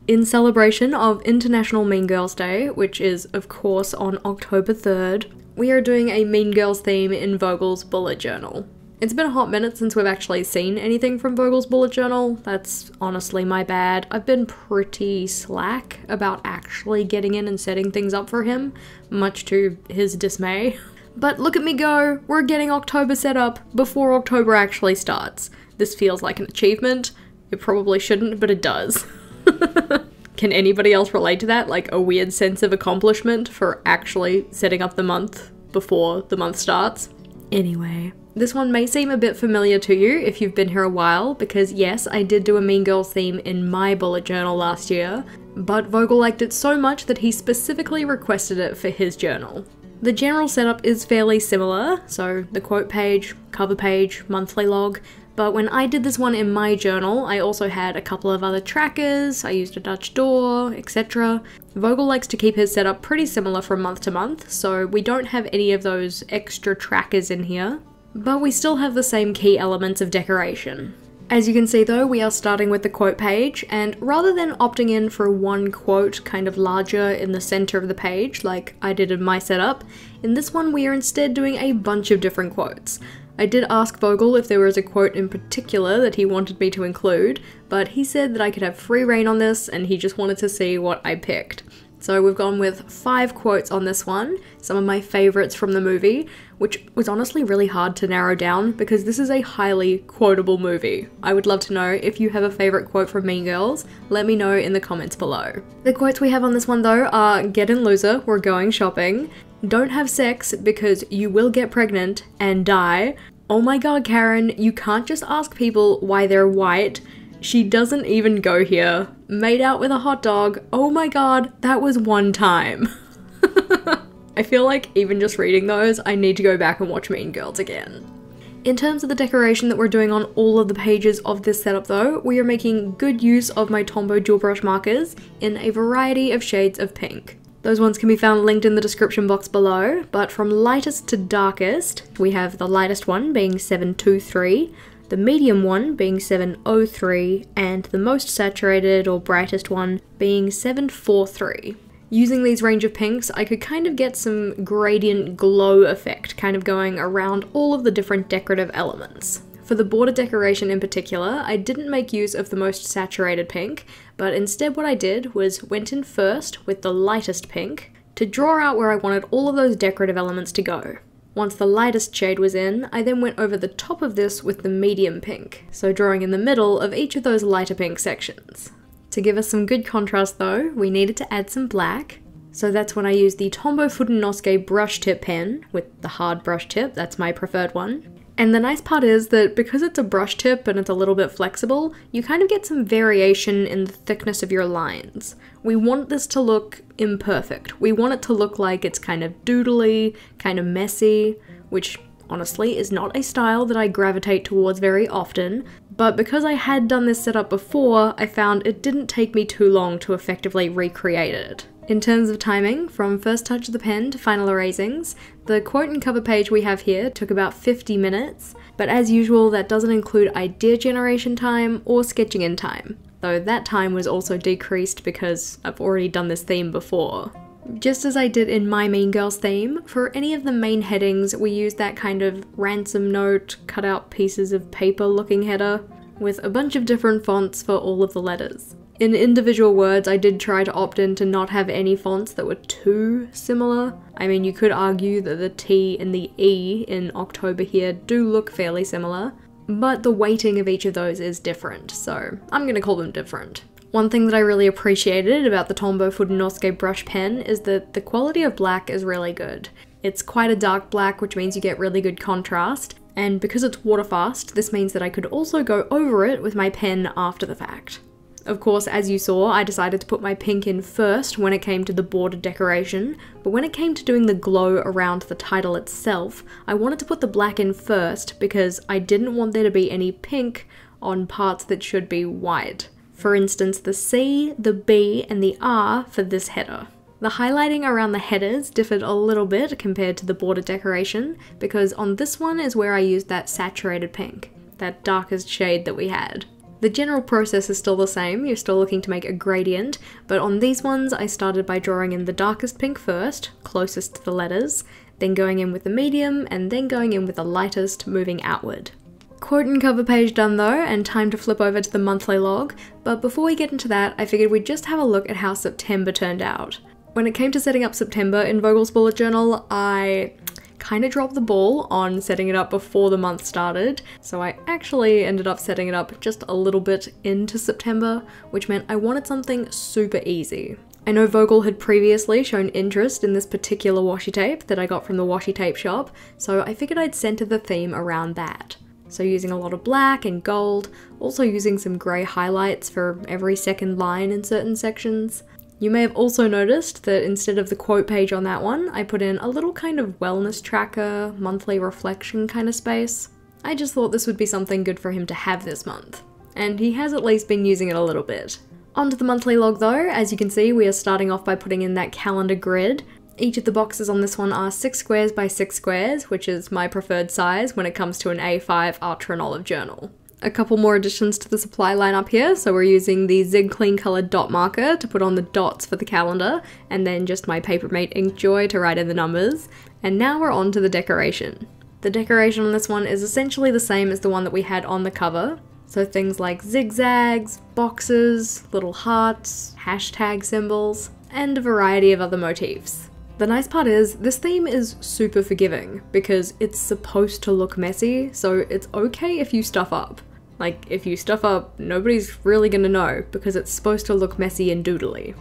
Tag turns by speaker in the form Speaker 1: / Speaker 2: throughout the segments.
Speaker 1: In celebration of International Mean Girls Day, which is of course on October 3rd, we are doing a Mean Girls theme in Vogel's bullet journal. It's been a hot minute since we've actually seen anything from Vogel's bullet journal. That's honestly my bad. I've been pretty slack about actually getting in and setting things up for him, much to his dismay. But look at me go, we're getting October set up before October actually starts. This feels like an achievement. It probably shouldn't, but it does. Can anybody else relate to that? Like a weird sense of accomplishment for actually setting up the month before the month starts? Anyway, this one may seem a bit familiar to you if you've been here a while, because yes, I did do a Mean Girls theme in my bullet journal last year, but Vogel liked it so much that he specifically requested it for his journal. The general setup is fairly similar, so the quote page, cover page, monthly log, but when I did this one in my journal, I also had a couple of other trackers, I used a Dutch door, etc. Vogel likes to keep his setup pretty similar from month to month, so we don't have any of those extra trackers in here, but we still have the same key elements of decoration. As you can see though, we are starting with the quote page, and rather than opting in for one quote kind of larger in the center of the page, like I did in my setup, in this one we are instead doing a bunch of different quotes. I did ask Vogel if there was a quote in particular that he wanted me to include, but he said that I could have free reign on this and he just wanted to see what I picked. So we've gone with 5 quotes on this one, some of my favorites from the movie, which was honestly really hard to narrow down because this is a highly quotable movie. I would love to know if you have a favorite quote from Mean Girls, let me know in the comments below. The quotes we have on this one though are "Get in loser, we're going shopping," "Don't have sex because you will get pregnant and die," "Oh my god Karen, you can't just ask people why they're white," "She doesn't even go here," "Made out with a hot dog," "Oh my god, that was one time." I feel like even just reading those, I need to go back and watch Mean Girls again. In terms of the decoration that we're doing on all of the pages of this setup though, we are making good use of my Tombow dual brush markers in a variety of shades of pink. Those ones can be found linked in the description box below, but from lightest to darkest, we have the lightest one being 723, the medium one being 703, and the most saturated or brightest one being 743. Using these range of pinks, I could kind of get some gradient glow effect kind of going around all of the different decorative elements. For the border decoration in particular, I didn't make use of the most saturated pink, but instead what I did was went in first with the lightest pink to draw out where I wanted all of those decorative elements to go. Once the lightest shade was in, I then went over the top of this with the medium pink, so drawing in the middle of each of those lighter pink sections. To give us some good contrast though, we needed to add some black, so that's when I used the Tombow Fudenosuke brush tip pen with the hard brush tip, that's my preferred one. And the nice part is that because it's a brush tip and it's a little bit flexible, you kind of get some variation in the thickness of your lines. We want this to look imperfect. We want it to look like it's kind of doodly, kind of messy, which honestly is not a style that I gravitate towards very often, but because I had done this setup before, I found it didn't take me too long to effectively recreate it. In terms of timing, from first touch of the pen to final erasings, the quote and cover page we have here took about 50 minutes, but as usual that doesn't include idea generation time or sketching in time, though that time was also decreased because I've already done this theme before. Just as I did in my Mean Girls theme, for any of the main headings we used that kind of ransom note, cut out pieces of paper looking header, with a bunch of different fonts for all of the letters. In individual words, I did try to opt in to not have any fonts that were too similar. I mean, you could argue that the T and the E in October here do look fairly similar, but the weighting of each of those is different, so I'm gonna call them different. One thing that I really appreciated about the Tombow Fudenosuke brush pen is that the quality of black is really good. It's quite a dark black, which means you get really good contrast, and because it's waterfast, this means that I could also go over it with my pen after the fact. Of course, as you saw, I decided to put my pink in first when it came to the border decoration, but when it came to doing the glow around the title itself, I wanted to put the black in first because I didn't want there to be any pink on parts that should be white. For instance, the C, the B, and the R for this header. The highlighting around the headers differed a little bit compared to the border decoration, because on this one is where I used that saturated pink, that darkest shade that we had. The general process is still the same, you're still looking to make a gradient, but on these ones I started by drawing in the darkest pink first, closest to the letters, then going in with the medium, and then going in with the lightest, moving outward. Quote and cover page done though, and time to flip over to the monthly log, but before we get into that, I figured we'd just have a look at how September turned out. When it came to setting up September in Vogel's bullet journal, I kind of dropped the ball on setting it up before the month started, so I actually ended up setting it up just a little bit into September, which meant I wanted something super easy. I know Vogel had previously shown interest in this particular washi tape that I got from the washi tape shop, so I figured I'd center the theme around that. So using a lot of black and gold, also using some grey highlights for every second line in certain sections. You may have also noticed that instead of the quote page on that one, I put in a little kind of wellness tracker, monthly reflection kind of space. I just thought this would be something good for him to have this month. And he has at least been using it a little bit. Onto the monthly log though, as you can see we are starting off by putting in that calendar grid. Each of the boxes on this one are 6 squares by 6 squares, which is my preferred size when it comes to an A5 Ultra and Olive journal. A couple more additions to the supply line up here, so we're using the Zig Clean Coloured dot marker to put on the dots for the calendar, and then just my Papermate Ink Joy to write in the numbers. And now we're on to the decoration. The decoration on this one is essentially the same as the one that we had on the cover, so things like zigzags, boxes, little hearts, hashtag symbols, and a variety of other motifs. The nice part is, this theme is super forgiving, because it's supposed to look messy, so it's okay if you stuff up. Like, if you stuff up, nobody's really gonna know, because it's supposed to look messy and doodly.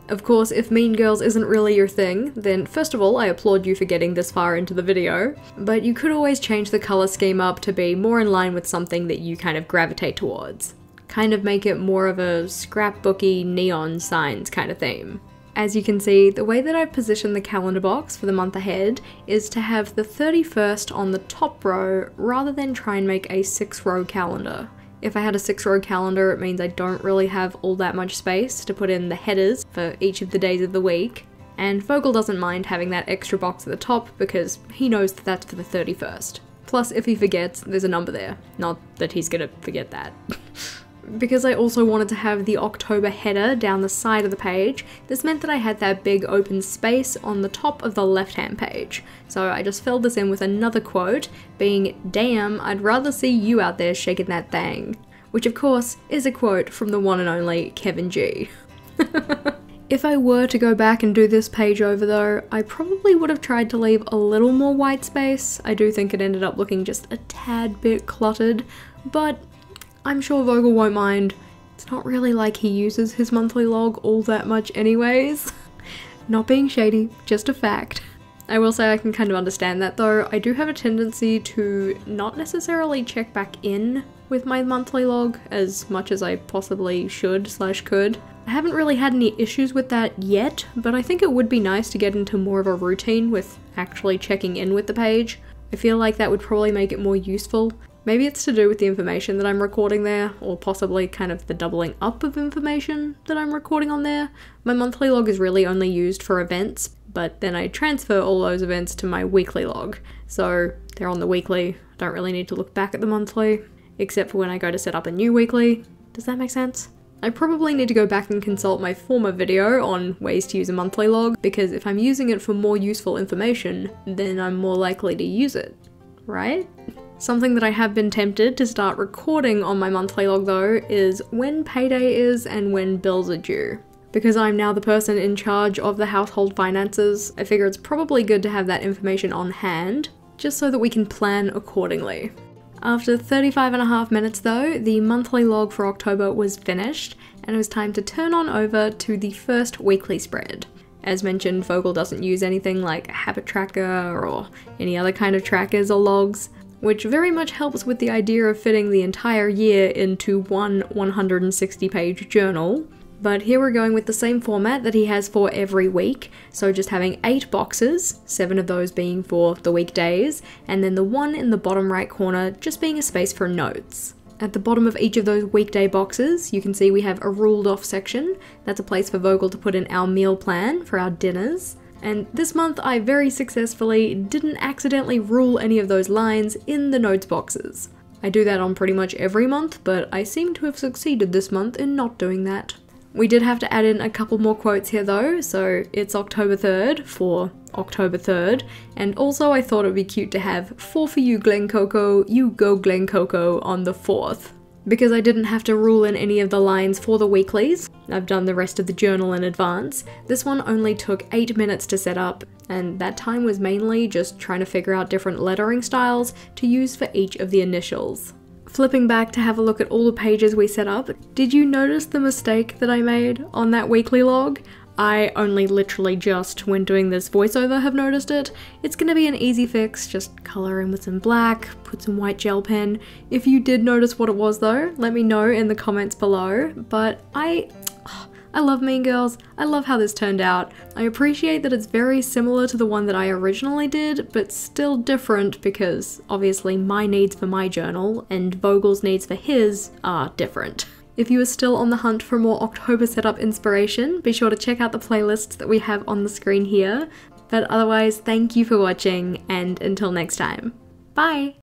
Speaker 1: Of course, if Mean Girls isn't really your thing, then first of all, I applaud you for getting this far into the video, but you could always change the colour scheme up to be more in line with something that you kind of gravitate towards. Kind of make it more of a scrapbooky neon signs kind of theme. As you can see, the way that I've positioned the calendar box for the month ahead is to have the 31st on the top row rather than try and make a 6-row calendar. If I had a 6-row calendar, it means I don't really have all that much space to put in the headers for each of the days of the week, and Vogel doesn't mind having that extra box at the top because he knows that that's for the 31st. Plus, if he forgets, there's a number there. Not that he's gonna forget that. Because I also wanted to have the October header down the side of the page, this meant that I had that big open space on the top of the left-hand page. So I just filled this in with another quote, being, "Damn, I'd rather see you out there shaking that thing." Which of course is a quote from the one and only Kevin G. If I were to go back and do this page over though, I probably would have tried to leave a little more white space. I do think it ended up looking just a tad bit cluttered, but I'm sure Vogel won't mind. It's not really like he uses his monthly log all that much anyways. Not being shady, just a fact. I will say I can kind of understand that though. I do have a tendency to not necessarily check back in with my monthly log as much as I possibly should/could. I haven't really had any issues with that yet, but I think it would be nice to get into more of a routine with actually checking in with the page. I feel like that would probably make it more useful. Maybe it's to do with the information that I'm recording there, or possibly kind of the doubling up of information that I'm recording on there. My monthly log is really only used for events, but then I transfer all those events to my weekly log. So they're on the weekly, I don't really need to look back at the monthly, except for when I go to set up a new weekly. Does that make sense? I probably need to go back and consult my former video on ways to use a monthly log, because if I'm using it for more useful information, then I'm more likely to use it, right? Something that I have been tempted to start recording on my monthly log though is when payday is and when bills are due. Because I'm now the person in charge of the household finances, I figure it's probably good to have that information on hand, just so that we can plan accordingly. After 35.5 minutes though, the monthly log for October was finished, and it was time to turn on over to the first weekly spread. As mentioned, Vogel doesn't use anything like a habit tracker or any other kind of trackers or logs, which very much helps with the idea of fitting the entire year into one 160-page journal. But here we're going with the same format that he has for every week, so just having 8 boxes, 7 of those being for the weekdays, and then the one in the bottom right corner just being a space for notes. At the bottom of each of those weekday boxes, you can see we have a ruled off section. That's a place for Vogel to put in our meal plan for our dinners. And this month I very successfully didn't accidentally rule any of those lines in the notes boxes. I do that on pretty much every month, but I seem to have succeeded this month in not doing that. We did have to add in a couple more quotes here though, so it's October 3rd for October 3rd, and also I thought it would be cute to have for you Glen Coco, you go Glen Coco on the 4th. Because I didn't have to rule in any of the lines for the weeklies, I've done the rest of the journal in advance. This one only took 8 minutes to set up, and that time was mainly just trying to figure out different lettering styles to use for each of the initials. Flipping back to have a look at all the pages we set up, did you notice the mistake that I made on that weekly log? I only literally just, when doing this voiceover, have noticed it. It's gonna be an easy fix, just colour in with some black, put some white gel pen. If you did notice what it was though, let me know in the comments below, but I love Mean Girls. I love how this turned out. I appreciate that it's very similar to the one that I originally did, but still different because obviously my needs for my journal and Vogel's needs for his are different. If you are still on the hunt for more October setup inspiration, be sure to check out the playlists that we have on the screen here. But otherwise, thank you for watching, and until next time, bye!